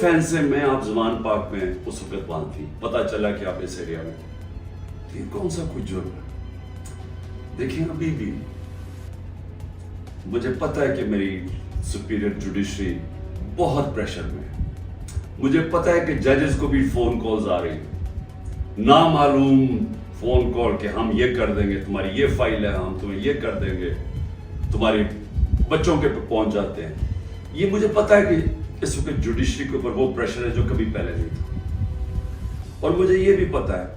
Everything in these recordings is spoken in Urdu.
فین سے میں آپ زمان پاک میں اس وقت وہاں تھی، پتا چلا کہ آپ اس ایریا میں تھے، یہ کون سا کوئی جرم ہے؟ دیکھیں ابھی بھی مجھے پتا ہے کہ میری سپیریئر جوڈیشری بہت پریشر میں ہے، مجھے پتا ہے کہ ججز کو بھی فون کالز آ رہی ہیں، نامعلوم فون کال کہ ہم یہ کر دیں گے، تمہاری یہ فائل ہے، ہم تمہیں یہ کر دیں گے، تمہارے بچوں کے پہنچ جاتے ہیں۔ یہ مجھے پتا ہے کہ اس وقت جوڈیشری کے اوپر وہ پریشر ہے جو کبھی پہلے نہیں تھا، اور مجھے یہ بھی پتا ہے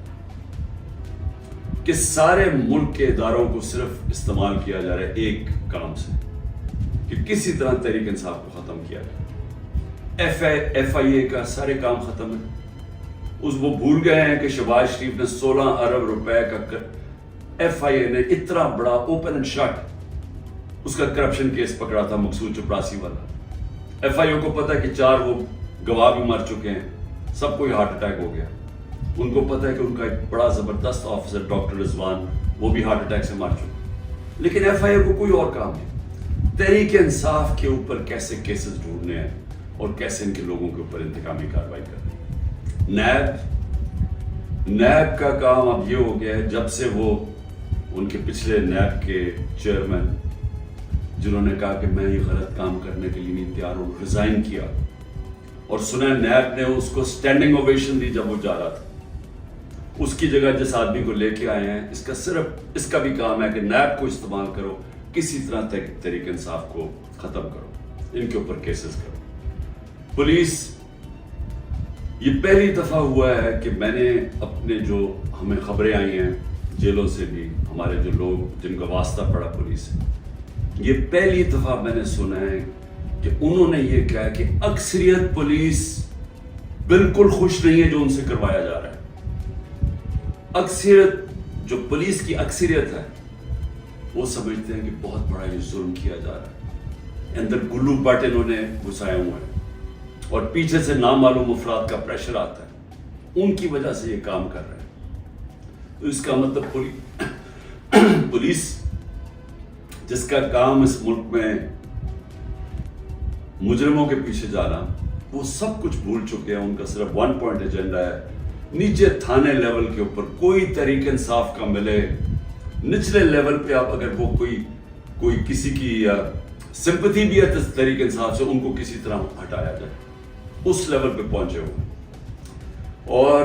کہ سارے ملک کے اداروں کو صرف استعمال کیا جا رہا ہے ایک کام سے، کہ کسی طرح تحریک انصاف کو ختم کیا جائے۔ ایف آئی اے کا سارے کام ختم ہے، وہ بھول گئے ہیں کہ شہباز شریف نے 16 ارب روپے کا ایف آئی اے نے اتنا بڑا اوپن اینڈ شٹ اس کا کرپشن کیس پکڑا تھا، مقصود چپراسی والا۔ ایف آئی اے کو پتا ہے کہ 4 وہ گواہ بھی مر چکے ہیں، سب کو ہارٹ اٹیک ہو گیا، ان کو پتا ہے کہ ان کا ایک بڑا زبردست آفیسر ڈاکٹر رضوان وہ بھی ہارٹ اٹیک سے مر چکے، لیکن ایف آئی اے کو کوئی اور کام نہیں۔ تحریک انصاف کے اوپر کیسے کیسز ڈھونڈنے ہیں اور کیسے ان کے لوگوں کے اوپر انتقامی کارروائی کرنی ہے۔ نیب کا کام اب یہ ہو گیا ہے، جب سے وہ ان کے پچھلے نیب کے چیئرمین جنہوں نے کہا کہ میں یہ غلط کام کرنے کے لیے نہیں تیار ہوں، ریزائن کیا، اور سنا نیب نے اس کو سٹینڈنگ اوویشن دی جب وہ جا رہا تھا، اس کی جگہ جس آدمی کو لے کے آئے ہیں، اس کا بھی کام ہے کہ نیب کو استعمال کرو، کسی طرح تحریک انصاف کو ختم کرو، ان کے اوپر کیسز کرو۔ پولیس، یہ پہلی دفعہ ہوا ہے کہ میں نے اپنے جو ہمیں خبریں آئی ہیں جیلوں سے بھی، ہمارے جو لوگ جن کا واسطہ پڑا پولیس سے، یہ پہلی دفعہ میں نے سنا ہے کہ انہوں نے یہ کہا کہ اکثریت پولیس بالکل خوش نہیں ہے جو ان سے کروایا جا رہا ہے۔ اکثریت، جو پولیس کی اکثریت ہے، وہ سمجھتے ہیں کہ بہت بڑا یہ ظلم کیا جا رہا ہے، اندر گلو بٹ انہوں نے گھسائے ہوئے ہیں، اور پیچھے سے نامعلوم افراد کا پریشر آتا ہے، ان کی وجہ سے یہ کام کر رہے ہیں۔ تو اس کا مطلب پولیس جس کا کام اس ملک میں مجرموں کے پیچھے جانا، وہ سب کچھ بھول چکے ہیں، ان کا صرف 1 پوائنٹ ایجنڈا ہے، نیچے تھانے لیول کے اوپر کوئی تحریک انصاف کا ملے، نچلے لیول پہ آپ اگر وہ کوئی کسی کی سمپتھی بھی ہے تحریک انصاف سے، ان کو کسی طرح ہٹایا جائے، اس لیول پہ پہنچے ہوئے۔ اور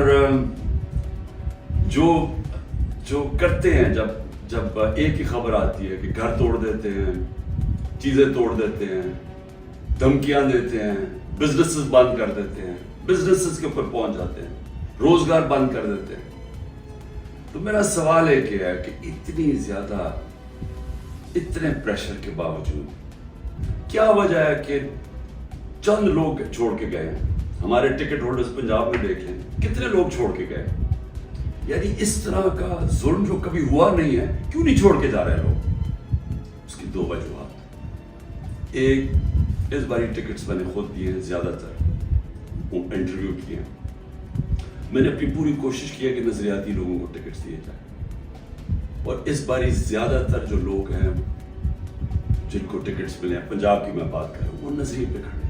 جو کرتے ہیں، جب ایک ہی خبر آتی ہے کہ گھر توڑ دیتے ہیں، چیزیں توڑ دیتے ہیں، دھمکیاں دیتے ہیں، بزنسز بند کر دیتے ہیں، بزنسز کے اوپر پہنچ جاتے ہیں، روزگار بند کر دیتے ہیں، تو میرا سوال ایک ہے کہ اتنی زیادہ، اتنے پریشر کے باوجود کیا وجہ ہے کہ چند لوگ چھوڑ کے گئے ہیں؟ ہمارے ٹکٹ ہولڈرز پنجاب میں دیکھ لیں، کتنے لوگ چھوڑ کے گئے؟ یعنی اس طرح کا ظلم جو کبھی ہوا نہیں ہے، کیوں نہیں چھوڑ کے جا رہے لوگ؟ اس کی 2 وجوہات۔ ایک، اس باری ٹکٹس میں نے خود دیے ہیں، زیادہ تر انٹرویو کیے ہیں، میں نے اپنی پوری کوشش کی ہے کہ نظریاتی لوگوں کو ٹکٹس دیے جائیں، اور اس باری زیادہ تر جو لوگ ہیں جن کو ٹکٹس ملے ہیں، پنجاب کی میں بات کر رہا ہوں، وہ نظریے پہ کھڑے ہیں۔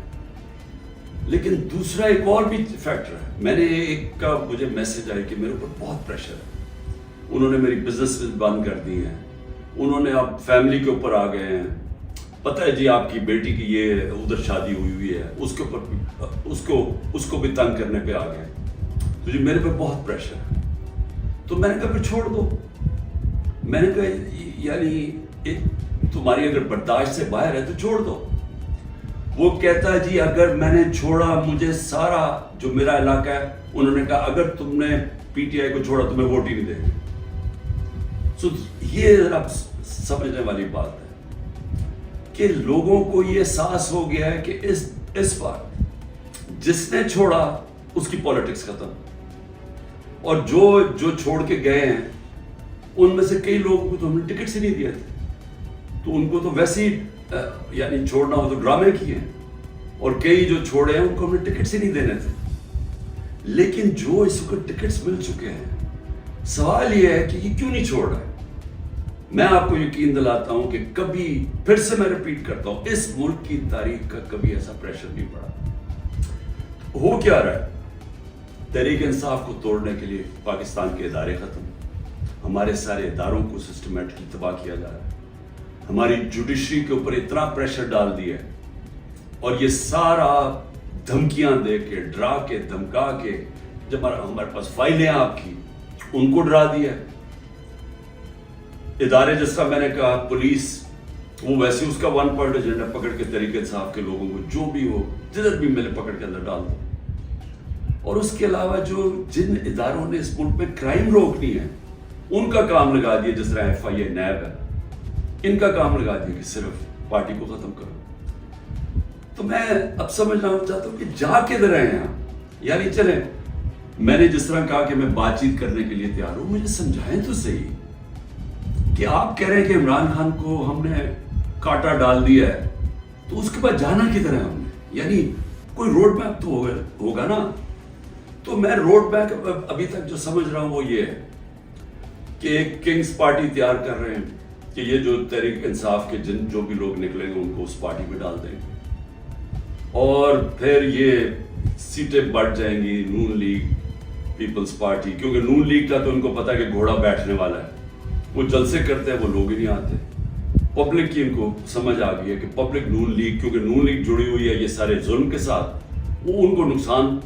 لیکن دوسرا ایک اور بھی فیکٹر ہے، میں نے ایک کا مجھے میسج آئی کہ میرے اوپر بہت پریشر ہے، انہوں نے میری بزنس بند کر دی ہیں، انہوں نے اب فیملی کے اوپر آ گئے ہیں، پتہ ہے جی آپ کی بیٹی کی یہ ادھر شادی ہوئی ہے، اس کے اوپر اس کو بھی تنگ کرنے پہ آ گئے، تو جی میرے پہ بہت پریشر ہے۔ تو میں نے کہا پھر چھوڑ دو، میں نے کہا یعنی تمہاری اگر برداشت سے باہر ہے تو چھوڑ دو۔ وہ کہتا ہے جی اگر میں نے چھوڑا، مجھے سارا جو میرا علاقہ ہے، انہوں نے کہا اگر تم نے پی ٹی آئی کو چھوڑا تمہیں ووٹ ہی نہیں دیں گے۔ سو یہ اب سمجھنے والی بات ہے کہ لوگوں کو یہ احساس ہو گیا ہے کہ اس بار جس نے چھوڑا اس کی پالیٹکس ختم، اور جو چھوڑ کے گئے ہیں ان میں سے کئی لوگوں کو تو ہم نے ٹکٹ سے نہیں دیے تھے، تو ان کو تو ویسے ہی یعنی چھوڑنا ہو تو ڈرامے کیے ہیں، اور کئی جو چھوڑے ہیں ان کو ہم نے ٹکٹ سے نہیں دینے تھے۔ لیکن جو اس کو ٹکٹس مل چکے ہیں، سوال یہ ہے کہ یہ کیوں نہیں چھوڑ رہا ہے؟ میں آپ کو یقین دلاتا ہوں کہ کبھی، پھر سے میں ریپیٹ کرتا ہوں، اس ملک کی تاریخ کا کبھی ایسا پریشر نہیں پڑا ہو کیا رہا ہے؟ تحریک انصاف کو توڑنے کے لیے پاکستان کے ادارے ختم، ہمارے سارے اداروں کو سسٹمیٹکلی تباہ کیا جا رہا ہے، ہماری جوڈیشری کے اوپر اتنا پریشر ڈال دیا ہے، اور یہ سارا دھمکیاں دے کے، ڈرا کے، دھمکا کے، جب ہمارے پاس فائلیں آپ کی، ان کو ڈرا دیا ہے۔ ادارے جس طرح میں نے کہا پولیس، وہ ویسے اس کا ون پوائنٹ ایجنڈا پکڑ کے تحریک انصاف کے لوگوں کو جو بھی ہو جدھر بھی ملے پکڑ کے اندر ڈال دو۔ اور اس کے علاوہ جو جن اداروں نے اس ملک میں کرائم روکنی ہے ان کا کام لگا دیا، جس طرح ایف آئی اے، نیب ہے، ان کا کام لگا دیا کہ صرف پارٹی کو ختم کرو۔ تو میں اب سمجھنا چاہتا ہوں کہ جا کدھر رہے ہیں آپ؟ یعنی چلیں، میں نے جس طرح کہا کہ میں بات چیت کرنے کے لیے تیار ہوں، مجھے سمجھائیں تو صحیح کہ آپ کہہ رہے ہیں کہ عمران خان کو ہم نے کاٹا ڈال دیا ہے، تو اس کے بعد جانا کدھر ہے ہم نے؟ یعنی کوئی روڈ میپ تو ہوگا نا۔ تو میں روڈ میپ ابھی تک جو سمجھ رہا ہوں وہ یہ ہے کہ ایک کنگز پارٹی تیار کر رہے ہیں کہ یہ جو تحریک انصاف کے جو بھی لوگ نکلیں گے ان کو اس پارٹی میں ڈال دیں گے، اور پھر یہ سیٹیں بڑھ جائیں گی نون لیگ، پیپلز پارٹی، کیونکہ نون لیگ کا تو ان کو پتا کہ گھوڑا بیٹھنے والا ہے، وہ جلسے کرتے ہیں، وہ لوگ ہی نہیں آتے۔ پبلک کی ان کو سمجھ آ گئی ہے کہ پبلک نون لیگ، کیونکہ نون لیگ جڑی ہوئی ہے یہ سارے ظلم کے ساتھ، وہ ان کو نقصان،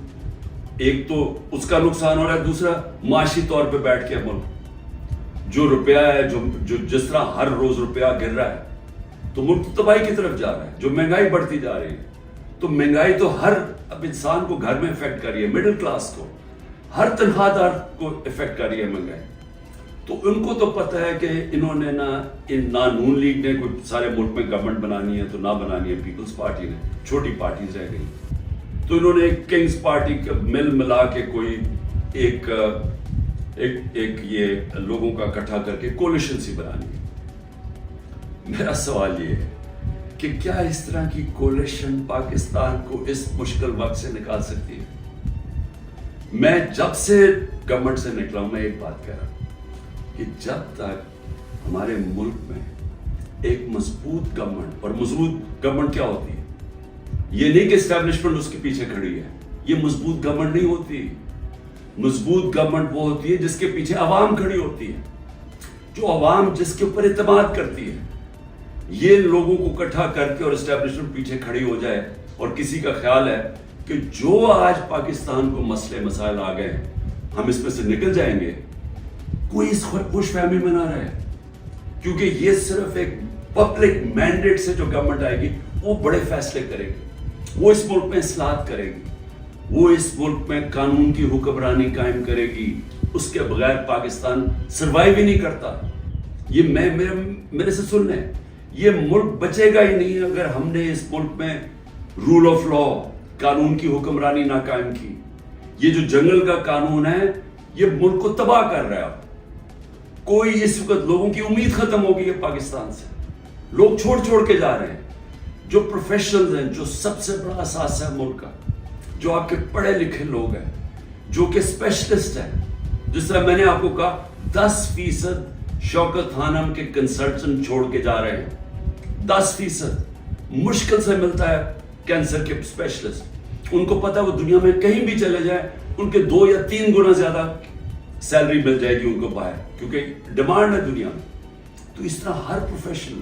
ایک تو اس کا نقصان ہو رہا ہے، دوسرا معاشی طور پہ بیٹھ کے ملک جو روپیہ ہے، جو جس طرح ہر روز روپیہ گر رہا ہے تو ملک تباہی کی طرف جا رہا ہے، جو مہنگائی بڑھتی جا رہی ہے، تو مہنگائی تو ہر اب انسان کو گھر میں افیکٹ کر رہی ہے، مڈل کلاس کو، ہر تنخواہ دار کو افیکٹ کر رہی ہے مہنگائی۔ تو ان کو تو پتہ ہے کہ انہوں نے نہ نون لیگ نے کوئی سارے ملک میں گورنمنٹ بنانی ہے تو نہ بنانی ہے پیپلز پارٹی نے، چھوٹی پارٹیز رہ گئی، تو انہوں نے ایک کنگز پارٹی مل ملا کے کوئی ایک یہ لوگوں کا اکٹھا کر کے کولیشن سی بنانی ہے۔ میرا سوال یہ ہے کہ کیا اس طرح کی کولیشن پاکستان کو اس مشکل وقت سے نکال سکتی ہے؟ میں جب سے گورنمنٹ سے نکلا ہوں، میں ایک بات کہہ رہا ہوں کہ جب تک ہمارے ملک میں ایک مضبوط گورنمنٹ، اور مضبوط گورنمنٹ کیا ہوتی ہے؟ یہ نہیں کہ اسٹیبلشمنٹ اس کے پیچھے کھڑی ہے، یہ مضبوط گورنمنٹ نہیں ہوتی۔ مضبوط گورنمنٹ وہ ہوتی ہے جس کے پیچھے عوام کھڑی ہوتی ہے، جو عوام جس کے اوپر اعتماد کرتی ہے۔ یہ لوگوں کو اکٹھا کر کے اور اسٹیبلشمنٹ پیچھے کھڑی ہو جائے، اور کسی کا خیال ہے کہ جو آج پاکستان کو مسئلے مسائل آ گئے ہم اس میں سے نکل جائیں گے، کوئی اس خوش فہمی میں نہ رہے، کیونکہ یہ صرف ایک پبلک مینڈیٹ سے جو گورنمنٹ آئے گی وہ بڑے فیصلے کرے گی، وہ اس ملک میں اصلاحات کرے گی، وہ اس ملک میں قانون کی حکمرانی قائم کرے گی، اس کے بغیر پاکستان سروائیو ہی نہیں کرتا۔ یہ میرے سے سن لیں، یہ ملک بچے گا ہی نہیں اگر ہم نے اس ملک میں رول آف لا، قانون کی حکمرانی نہ قائم کی۔ یہ جو جنگل کا قانون ہے یہ ملک کو تباہ کر رہا ہے۔ کوئی اس وقت لوگوں کی امید ختم ہو گئی ہے پاکستان سے، لوگ چھوڑ کے جا رہے ہیں۔ جو پروفیشنلز ہیں، جو سب سے بڑا اثاثہ ہے ملک کا، جو آپ کے پڑھے لکھے لوگ ہیں، جو کہ اسپیشلسٹ ہیں، جس طرح میں نے آپ کو کہا 10% شوکت خانم کے کنسلٹنٹ چھوڑ کے جا رہے ہیں، 10% مشکل سے ملتا ہے کینسر کے اسپیشلسٹ۔ ان کو پتا ہے وہ دنیا میں کہیں بھی چلے جائیں ان کے 2 یا 3 گنا زیادہ سیلری مل جائے گی ان کو باہر، کیونکہ ڈیمانڈ ہے دنیا میں۔ تو اس طرح ہر پروفیشنل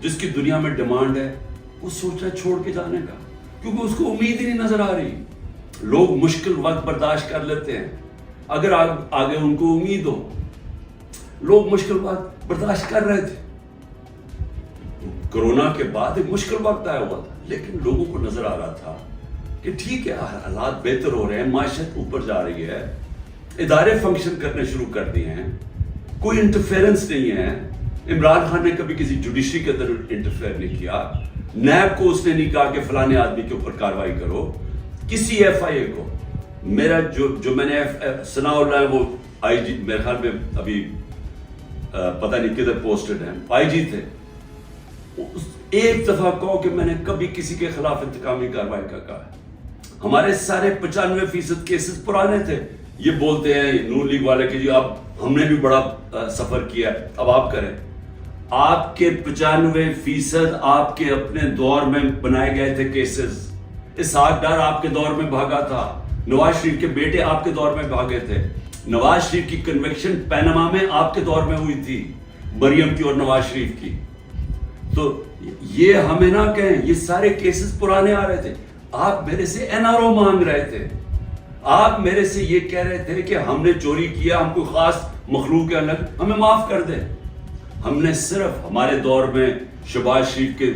جس کی دنیا میں ڈیمانڈ ہے وہ سوچ رہا ہے چھوڑ کے جانے کا، کیونکہ اس کو امید ہی نہیں نظر آ رہی۔ لوگ مشکل وقت برداشت کر لیتے ہیں اگر آگے ان کو امید ہو۔ لوگ مشکل وقت برداشت کر رہے تھے، کرونا کے بعد ایک مشکل وقت آیا ہوا تھا، لیکن لوگوں کو نظر آ رہا تھا کہ ٹھیک ہے، حالات بہتر ہو رہے ہیں، معیشت اوپر جا رہی ہے، ادارے فنکشن کرنے شروع کر دیے ہیں، کوئی انٹرفیئرنس نہیں ہے۔ عمران خان نے کبھی کسی جوڈیشری کے اندر انٹرفیئر نہیں کیا، نیب کو اس نے نہیں کہا کہ فلانے آدمی کے اوپر کاروائی کرو، کسی ایف آئی اے کو۔ میرا جو میں نے ثناء اللہ ہے وہ آئی جی، میرے خیال میں ابھی پتہ نہیں کدھر پوسٹڈ ہیں، آئی جی تھے، ایک دفعہ کہو کہ میں نے کبھی کسی کے خلاف انتقامی کاروائی کا کہا ہے۔ ہمارے سارے 95% کیسز پرانے تھے۔ یہ بولتے ہیں نون لیگ والے کہ جی اب ہم نے بھی بڑا سفر کیا ہے، اب آپ کریں۔ آپ کے 95% آپ کے اپنے دور میں بنائے گئے تھے کیسز، اسحاق ڈار آپ کے دور میں بھاگا تھا, نواز شریف کے بیٹے آپ کے دور میں بھاگے تھے, نواز شریف کی کنوکشن پینما میں آپ کے دور میں ہوئی تھی, مریم کی اور نواز شریف کی. تو یہ ہمیں نہ کہیں, یہ سارے کیسز پرانے آ رہے تھے. آپ میرے سے این آر او مانگ رہے تھے, آپ میرے سے یہ کہہ رہے تھے کہ ہم نے چوری کیا, ہم کوئی خاص مخلوق ہے الگ, ہمیں معاف کر دیں. ہم نے صرف ہمارے دور میں شہباز شریف کے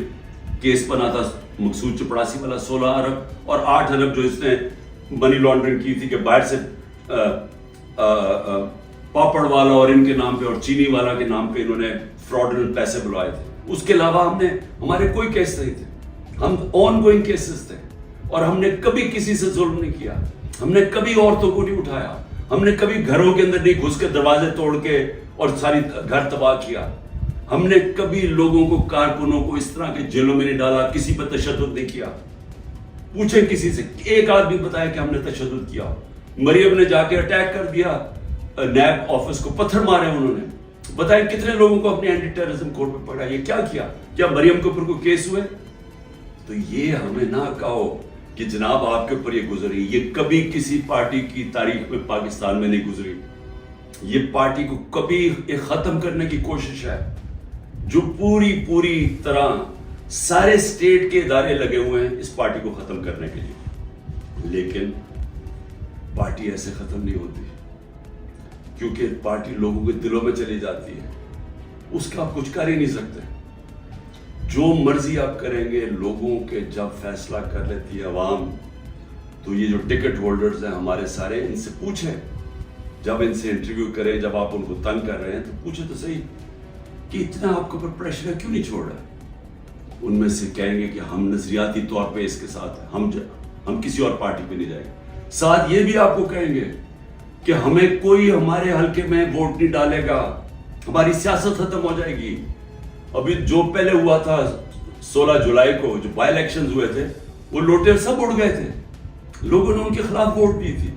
کیس بنا تھا, مقصود چپڑاسی والا 16 ارب اور 8 ارب جو اس نے منی لانڈرنگ کی تھی کہ باہر سے پاپڑ والا اور ان کے نام پہ اور چینی والا کے نام پہ انہوں نے فراڈنٹ پیسے بلوائے تھے. اس کے علاوہ ہمارے کوئی کیس نہیں تھے, ہم آن گوئنگ کیسز تھے, اور ہم نے کبھی کسی سے ظلم نہیں کیا, ہم نے کبھی عورتوں کو نہیں اٹھایا, ہم نے کبھی گھروں کے اندر نہیں گھس کے دروازے توڑ کے اور ساری گھر تباہ کیا, ہم نے کبھی لوگوں کو, کارکنوں کو اس طرح کے جیلوں میں نہیں ڈالا, کسی پر تشدد نہیں کیا. پوچھیں کسی سے, ایک آدمی بتایا کہ ہم نے تشدد کیا. مریم نے جا کے اٹیک کر دیا نیب آفس کو, پتھر مارے انہوں نے, بتائیں کتنے لوگوں کو اپنے اینٹی ٹیررزم کورٹ پہ پکڑا. یہ کیا کیا؟ کیا مریم کے اوپر کوئی کیس ہوئے؟ تو یہ ہمیں نہ کہو کہ جناب آپ کے اوپر یہ گزری, یہ کبھی کسی پارٹی کی تاریخ میں پاکستان میں نہیں گزری. یہ پارٹی کو کبھی ختم کرنے کی کوشش ہے, جو پوری طرح سارے اسٹیٹ کے ادارے لگے ہوئے ہیں اس پارٹی کو ختم کرنے کے لیے. لیکن پارٹی ایسے ختم نہیں ہوتی, کیونکہ پارٹی لوگوں کے دلوں میں چلی جاتی ہے, اس کا آپ کچھ کر ہی نہیں سکتے. جو مرضی آپ کریں گے, لوگوں کے جب فیصلہ کر لیتی ہے عوام, تو یہ جو ٹکٹ ہولڈرز ہیں ہمارے سارے, ان سے پوچھیں, جب ان سے انٹرویو کریں, جب آپ ان کو تنگ کر رہے ہیں تو پوچھیں تو صحیح کہ اتنا آپ کے اوپر پریشر ہے, کیوں نہیں چھوڑ رہے. ان میں سے کہیں گے کہ ہم نظریاتی طور پہ اس کے ساتھ ہیں, ہم کسی اور پارٹی پہ نہیں جائیں گے. ساتھ یہ بھی آپ کو کہیں گے کہ ہمیں کوئی ہمارے حلقے میں ووٹ نہیں ڈالے گا, ہماری سیاست ختم ہو جائے گی. ابھی جو پہلے ہوا تھا 16 جولائی کو جو بائی الیکشنز ہوئے تھے, وہ لوٹے سب اڑ گئے تھے, لوگوں نے ان کے خلاف ووٹ دی تھی.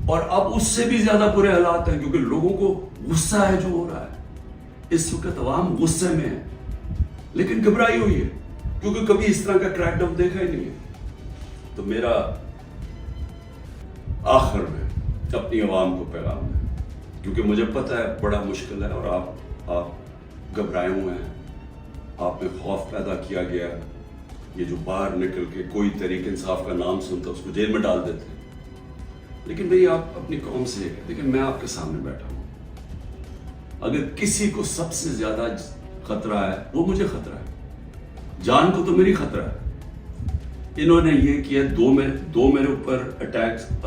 اور اب اس سے بھی زیادہ برے حالات ہیں, کیونکہ لوگوں کو غصہ ہے جو ہو رہا ہے. اس وقت عوام غصے میں ہے, لیکن گھبرائی ہوئی ہے, کیونکہ کبھی اس طرح کا کریک ڈاؤن دیکھا ہی نہیں ہے. تو میرا آخر میں اپنی عوام کو پیغام ہے, کیونکہ مجھے پتہ ہے بڑا مشکل ہے, اور آپ گھبرائے ہوئے ہیں, آپ میں خوف پیدا کیا گیا. یہ جو باہر نکل کے کوئی تحریک انصاف کا نام سنتا اس کو جیل میں ڈال دیتے. لیکن بھئی آپ اپنی قوم سے لیکن میں آپ کے سامنے بیٹھا ہوں, اگر کسی کو سب سے زیادہ خطرہ ہے وہ مجھے خطرہ ہے, جان کو تو میری خطرہ ہے. انہوں نے یہ کیا, دو میرے اوپر اٹیک,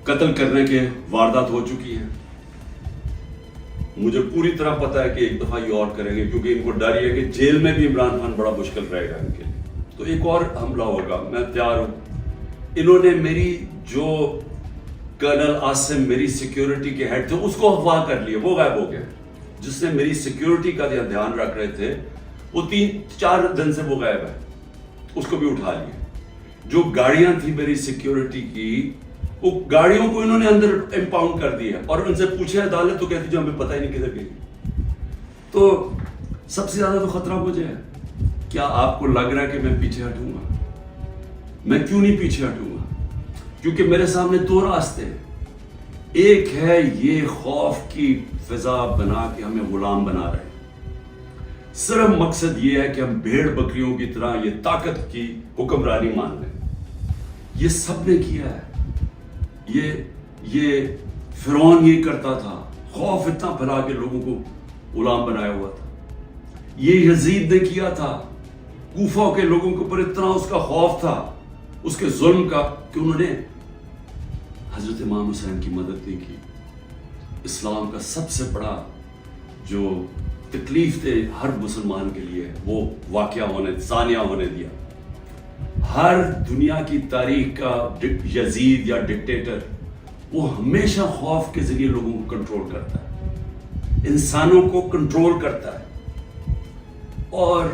قتل کرنے کے واردات ہو چکی ہیں. مجھے پوری طرح پتا ہے کہ ایک دفعہ یہ اور کریں گے, کیونکہ ان کو ڈر یہ ہے کہ جیل میں بھی عمران خان بڑا مشکل رہے گا ان کے لیے, تو ایک اور حملہ ہوگا. میں تیار ہوں. انہوں نے میری جو کرنل عاصم میری سیکیورٹی کے ہیڈ تھے اس کو اغوا کر لیا, وہ غائب ہو گیا. جس نے میری سیکیورٹی کا دھیان رکھ رہے تھے وہ 3-4 دن سے وہ غائب ہے, اس کو بھی اٹھا لیا. جو گاڑیاں تھیں میری سیکیورٹی کی, وہ گاڑیوں کو انہوں نے اندر امپاؤنڈ کر دیا, اور ان سے پوچھا عدالت تو کہتی جو ہمیں پتہ ہی نہیں کدھر گئی. تو سب سے زیادہ تو خطرہ مجھے ہے. کیا آپ کو لگ رہا ہے کہ میں پیچھے ہٹوں گا؟ میں کیوں نہیں پیچھے ہٹوں گا؟ کیونکہ میرے سامنے 2 راستے ہیں. ایک ہے یہ خوف کی فضا بنا کے ہمیں غلام بنا رہے ہیں, صرف مقصد یہ ہے کہ ہم بھیڑ بکریوں کی طرح یہ طاقت کی حکمرانی مان لیں. یہ سب نے کیا ہے. یہ فرعون یہ کرتا تھا, خوف اتنا پھیلا کے لوگوں کو غلام بنایا ہوا تھا. یہ یزید نے کیا تھا, کوفہ کے لوگوں کے اوپر اتنا اس کا خوف تھا اس کے ظلم کا کہ انہوں نے حضرت امام حسین کی مدد نہیں کی. اسلام کا سب سے بڑا جو تکلیف تھے ہر مسلمان کے لیے وہ واقعہ ثانیہ ہونے دیا. ہر دنیا کی تاریخ کا یزید یا ڈکٹیٹر وہ ہمیشہ خوف کے ذریعے لوگوں کو کنٹرول کرتا ہے, انسانوں کو کنٹرول کرتا ہے. اور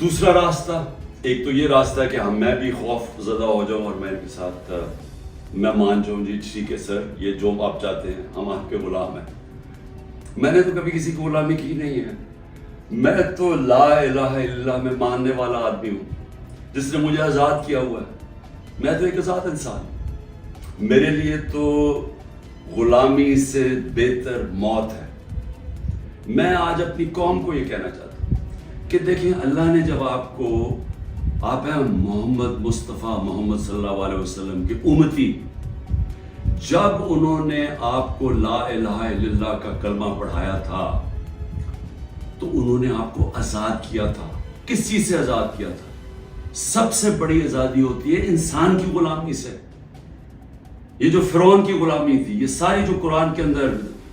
دوسرا راستہ, ایک تو یہ راستہ ہے کہ میں بھی خوف زدہ ہو جاؤں اور میں ان کے ساتھ میں مان جاؤں جی ٹھیک ہے سر یہ جو آپ چاہتے ہیں, ہم آپ کے غلام ہیں. میں نے تو کبھی کسی کو غلامی کی نہیں ہے, میں تو لا الہ الا اللہ میں ماننے والا آدمی ہوں جس نے مجھے آزاد کیا ہوا ہے. میں تو ایک آزاد انسان ہوں. میرے لیے تو غلامی سے بہتر موت ہے. میں آج اپنی قوم کو یہ کہنا چاہتا ہوں کہ دیکھیں اللہ نے جب آپ ہیں محمد مصطفیٰ محمد صلی اللہ علیہ وسلم کے امتی, جب انہوں نے آپ کو لا الہ الا اللہ کا کلمہ پڑھایا تھا تو انہوں نے آپ کو آزاد کیا تھا. کس چیز سے آزاد کیا تھا؟ سب سے بڑی آزادی ہوتی ہے انسان کی غلامی سے. یہ جو فرعون کی غلامی تھی, یہ ساری جو قرآن کے اندر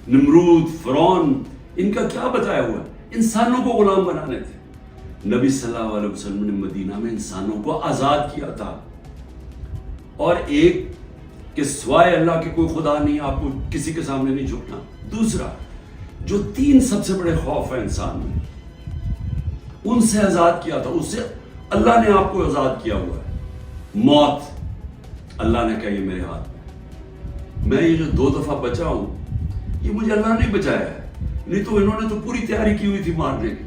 نمرود, فرعون, ان کا کیا بتایا ہوا ہے؟ انسانوں کو غلام بنانے تھے. نبی صلی اللہ علیہ وسلم نے مدینہ میں انسانوں کو آزاد کیا تھا. اور ایک کہ سوائے اللہ کے کوئی خدا نہیں, آپ کو کسی کے سامنے نہیں جھکنا. دوسرا, جو 3 سب سے بڑے خوف ہیں انسان میں, ان سے آزاد کیا تھا. اس سے اللہ نے آپ کو آزاد کیا ہوا ہے. موت, اللہ نے کہا یہ میرے ہاتھ میں یہ جو 2 دفعہ بچا ہوں, یہ مجھے اللہ نے بچایا ہے, نہیں تو انہوں نے تو پوری تیاری کی ہوئی تھی مارنے کی.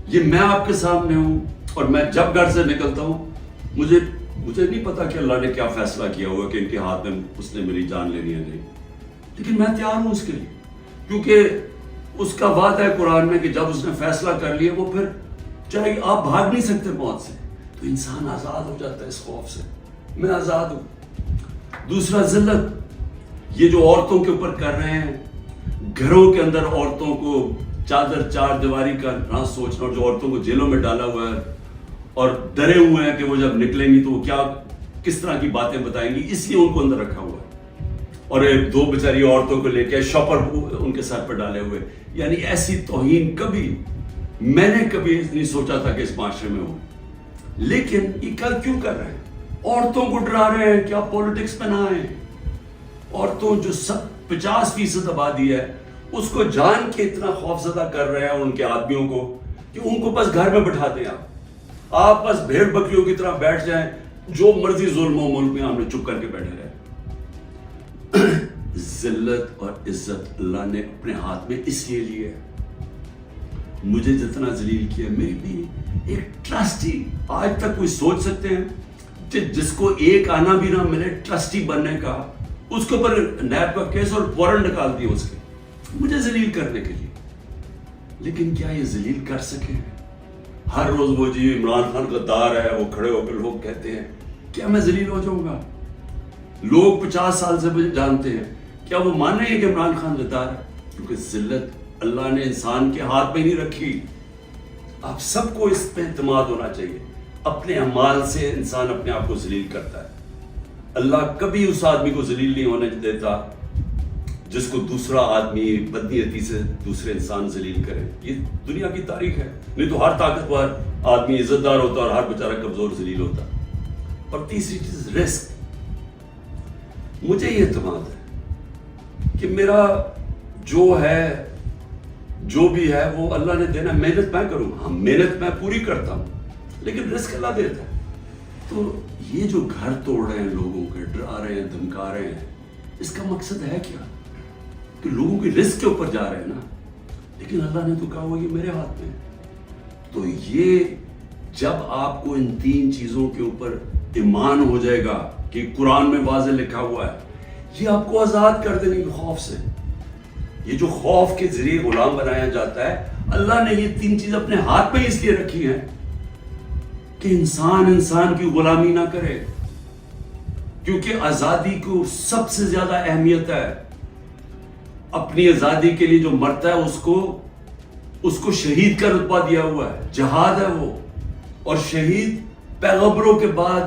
یہ میں آپ کے سامنے ہوں, اور میں جب گھر سے نکلتا ہوں مجھے نہیں پتا کہ اللہ نے کیا فیصلہ کیا ہوا کہ ان کے ہاتھ میں اس نے میری جان لینی ہے نہیں, لیکن میں تیار ہوں اس کے لیے, کیونکہ اس کا وعدہ ہے قرآن میں کہ جب اس نے فیصلہ کر لیا وہ پھر چاہے آپ بھاگ نہیں سکتے موت سے. تو انسان آزاد ہو جاتا ہے اس خوف سے, میں آزاد ہوں. دوسرا, ذلت. یہ جو عورتوں کے اوپر کر رہے ہیں, گھروں کے اندر عورتوں کو چادر چار دیواری کا نہ سوچنا, اور جو عورتوں کو جیلوں میں ڈالا ہوا ہے اور ڈرے ہوئے ہیں کہ وہ جب نکلیں گی تو وہ کس طرح کی باتیں بتائیں گی, اس لیے ان کو اندر رکھا ہوا ہے. اور 2 بیچاری عورتوں کو لے کے شاپر ان کے سر پر ڈالے ہوئے. یعنی ایسی توہین میں نے کبھی نہیں سوچا تھا کہ اس معاشرے میں ہو. لیکن یہ کل کیوں کر رہے ہیں؟ عورتوں کو ڈرا رہے ہیں کہ آپ پولیٹکس میں نہ آئیں. عورتوں جو 50% آبادی ہے اس کو جان کے اتنا خوف زدہ کر رہے ہیں ان کے آدمیوں کو کہ ان کو بس گھر میں بٹھا دیں. آپ بس بھیڑ بکریوں کی طرح بیٹھ جائیں, جو مرضی ظلم و ملک میں ہم نے چپ کر کے بیٹھے رہے. ذلت اور عزت اللہ نے اپنے ہاتھ میں اس لیے لی ہے. مجھے جتنا ذلیل کیا, میری بھی ایک ٹرسٹی, آج تک کوئی سوچ سکتے ہیں جس کو ایک آنا بھی نہ ملے ٹرسٹی بننے کا, اس کے اوپر نیب کا کیس اور وارنٹ نکال دیے اس کے, مجھے ذلیل کرنے کے لیے. لیکن کیا یہ ذلیل کر سکے؟ ہر روز وہ جی عمران خان غدار ہے, وہ کھڑے ہو کر لوگ کہتے ہیں, کیا میں ذلیل ہو جاؤں گا؟ لوگ 50 سال سے مجھے جانتے ہیں, کیا وہ مانیں گے کہ عمران خان غدار ہے؟ کیونکہ ذلت اللہ نے انسان کے ہاتھ میں نہیں رکھی. آپ سب کو اس پہ اعتماد ہونا چاہیے. اپنے اعمال سے انسان اپنے آپ کو ذلیل کرتا ہے. اللہ کبھی اس آدمی کو ذلیل نہیں ہونے دیتا جس کو دوسرا آدمی بدنیتی سے دوسرے انسان ذلیل کرے. یہ دنیا کی تاریخ ہے. نہیں تو ہر طاقتور آدمی عزت دار ہوتا اور ہر بیچارہ کمزور ذلیل ہوتا. اور تیسری چیز رزق. مجھے یہ اعتماد ہے کہ میرا جو بھی ہے وہ اللہ نے دینا. محنت میں کروں, ہاں محنت میں پوری کرتا ہوں, لیکن رزق اللہ دیتا ہے. تو یہ جو گھر توڑ رہے ہیں لوگوں کے, ڈرا رہے ہیں, دھمکا رہے ہیں, اس کا مقصد ہے کیا؟ کہ لوگوں کی رزق کے اوپر جا رہے ہیں نا. لیکن اللہ نے تو کہا ہوا یہ میرے ہاتھ میں. تو یہ جب آپ کو ان 3 چیزوں کے اوپر ایمان ہو جائے گا کہ قرآن میں واضح لکھا ہوا ہے, یہ آپ کو آزاد کر دینے کے خوف سے. یہ جو خوف کے ذریعے غلام بنایا جاتا ہے, اللہ نے یہ 3 چیز اپنے ہاتھ میں اس لیے رکھی ہیں کہ انسان کی غلامی نہ کرے. کیونکہ آزادی کو سب سے زیادہ اہمیت ہے. اپنی آزادی کے لیے جو مرتا ہے اس کو شہید کا رتبہ دیا ہوا ہے. جہاد ہے وہ, اور شہید پیغمبروں کے بعد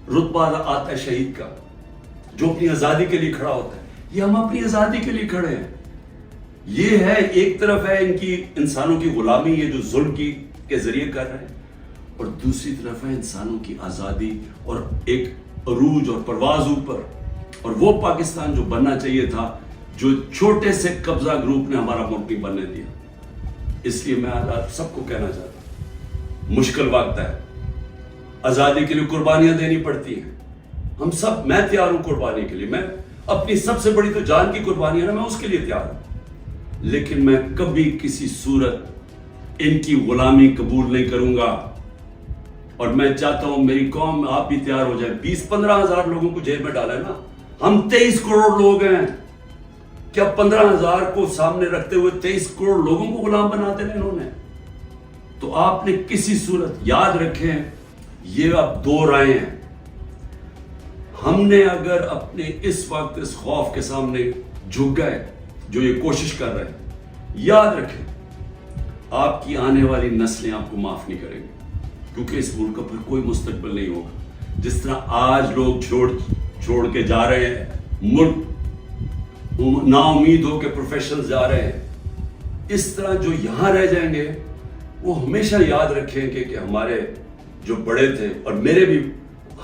رتبہ آتا ہے شہید کا, جو اپنی آزادی کے لیے کھڑا ہوتا ہے. یہ ہم اپنی آزادی کے لیے کھڑے ہیں. یہ ہے ایک طرف ہے ان کی انسانوں کی غلامی, یہ جو ظلم کے ذریعے کر رہے ہیں, اور دوسری طرف ہے انسانوں کی آزادی اور ایک عروج اور پرواز اوپر. اور وہ پاکستان جو بننا چاہیے تھا, جو چھوٹے سے قبضہ گروپ نے ہمارا ملک نہیں بننے دیا. اس لیے میں آج سب کو کہنا چاہتا ہوں, مشکل وقت ہے, آزادی کے لیے قربانیاں دینی پڑتی ہیں. ہم سب, میں تیار ہوں قربانی کے لیے. میں اپنی سب سے بڑی تو جان کی قربانی ہے نا, میں اس کے لیے تیار ہوں. لیکن میں کبھی کسی صورت ان کی غلامی قبول نہیں کروں گا. اور میں چاہتا ہوں میری قوم آپ بھی تیار ہو جائے. 20-15 ہزار لوگوں کو جیل میں ڈالا ہے نا. ہم 23 کروڑ لوگ ہیں. کیا 15 ہزار کو سامنے رکھتے ہوئے 23 کروڑ لوگوں کو غلام بناتے ہیں انہوں نے؟ تو آپ نے کسی صورت یاد رکھیں یہ اب 2 رائے ہیں. ہم نے اگر اپنے اس وقت اس خوف کے سامنے جھک گئے جو یہ کوشش کر رہے ہیں، یاد رکھیں آپ کی آنے والی نسلیں آپ کو معاف نہیں کریں گے، کیونکہ اس ملک کا پھر کوئی مستقبل نہیں ہوگا. جس طرح آج لوگ چھوڑ کے جا رہے ہیں ملک، نا امید ہو کے پروفیشنل جا رہے ہیں، اس طرح جو یہاں رہ جائیں گے وہ ہمیشہ یاد رکھیں کہ ہمارے جو بڑے تھے، اور میرے بھی،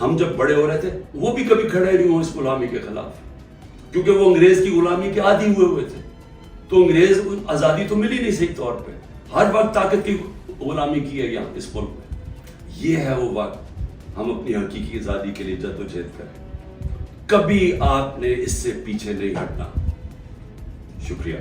ہم جب بڑے ہو رہے تھے وہ بھی کبھی کھڑے نہیں ہوں اس غلامی کے خلاف، کیونکہ وہ انگریز کی غلامی کے عادی ہوئے تھے. تو انگریز آزادی تو ملی نہیں صحیح طور پہ، ہر وقت طاقت کی غلامی کی ہے یہاں اس ملک میں. یہ ہے وہ وقت ہم اپنی حقیقی آزادی کے لیے جدوجہد کریں. کبھی آپ نے اس سے پیچھے نہیں ہٹنا. شکریہ.